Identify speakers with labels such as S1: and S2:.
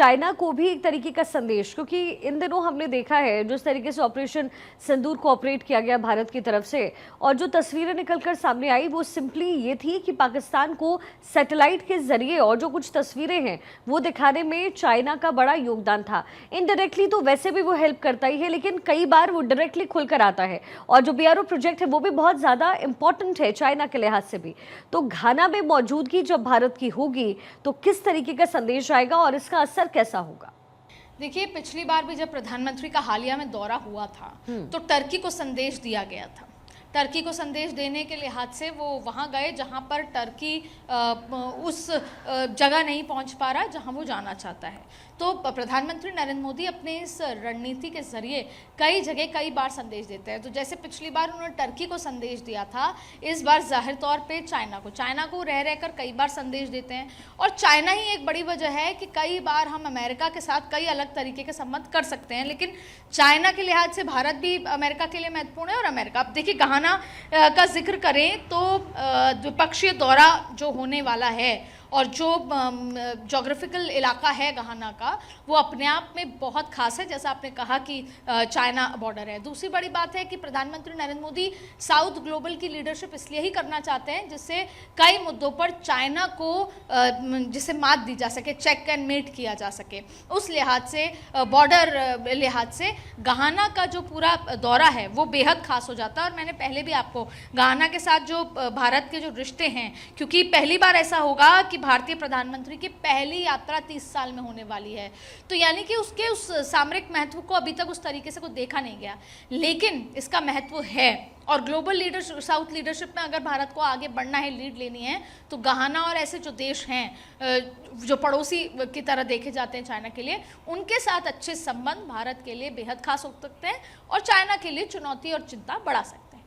S1: China को भी एक तरीके का संदेश, क्योंकि इन दिनों हमने देखा है जिस तरीके से ऑपरेशन सिंदूर को ऑपरेट किया गया भारत की तरफ से, और जो तस्वीरें निकलकर सामने आई वो सिंपली ये थी कि पाकिस्तान को सैटेलाइट के जरिए और जो कुछ तस्वीरें हैं वो दिखाने में चाइना का बड़ा योगदान था। इनडायरेक्टली तो वैसे भी वो हेल्प करता ही है, लेकिन कई बार वो डायरेक्टली खुलकर आता है। और जो बीआरओ प्रोजेक्ट है वो भी बहुत ज़्यादा इंपॉर्टेंट है चाइना के लिहाज से भी। तो घाना में मौजूदगी जब भारत की होगी तो किस तरीके का संदेश आएगा और इसका असर कैसा होगा?
S2: देखिए, पिछली बार भी जब प्रधानमंत्री का हालिया में दौरा हुआ था तो टर्की को संदेश दिया गया था। टर्की को संदेश देने के लिहाज से वो वहाँ गए जहाँ पर टर्की उस जगह नहीं पहुँच पा रहा जहाँ वो जाना चाहता है। तो प्रधानमंत्री नरेंद्र मोदी अपने इस रणनीति के जरिए कई जगह कई बार संदेश देते हैं। तो जैसे पिछली बार उन्होंने टर्की को संदेश दिया था, इस बार जाहिर तौर पे चाइना को रह रहकर कई बार संदेश देते हैं। और चाइना ही एक बड़ी वजह है कि कई बार हम अमेरिका के साथ कई अलग तरीके के संबंध कर सकते हैं, लेकिन चाइना के लिहाज से भारत भी अमेरिका के लिए महत्वपूर्ण है। और अमेरिका, अब देखिए, घाना का जिक्र करें तो द्विपक्षीय दौरा जो होने वाला है और जो जोग्राफिकल इलाका है घाना का, वो अपने आप में बहुत खास है। जैसा आपने कहा कि चाइना बॉर्डर है। दूसरी बड़ी बात है कि प्रधानमंत्री नरेंद्र मोदी साउथ ग्लोबल की लीडरशिप इसलिए ही करना चाहते हैं जिससे कई मुद्दों पर चाइना को जिसे मात दी जा सके, चेक एंड मेट किया जा सके। उस लिहाज से, बॉर्डर लिहाज से घाना का जो पूरा दौरा है वो बेहद खास हो जाता है। और मैंने पहले भी आपको घाना के साथ जो भारत के जो रिश्ते हैं, क्योंकि पहली बार ऐसा होगा कि भारतीय प्रधानमंत्री की पहली यात्रा 30 साल में होने वाली है, तो यानी कि उसके उस सामरिक महत्व को अभी तक उस तरीके से कुछ देखा नहीं गया, लेकिन इसका महत्व है। और ग्लोबल लीडरशिप, साउथ लीडरशिप में अगर भारत को आगे बढ़ना है, लीड लेनी है, तो घाना और ऐसे जो देश हैं जो पड़ोसी की तरह देखे जाते हैं चाइना के लिए, उनके साथ अच्छे संबंध भारत के लिए बेहद खास हो सकते हैं और चाइना के लिए चुनौती और चिंता बढ़ा सकते हैं।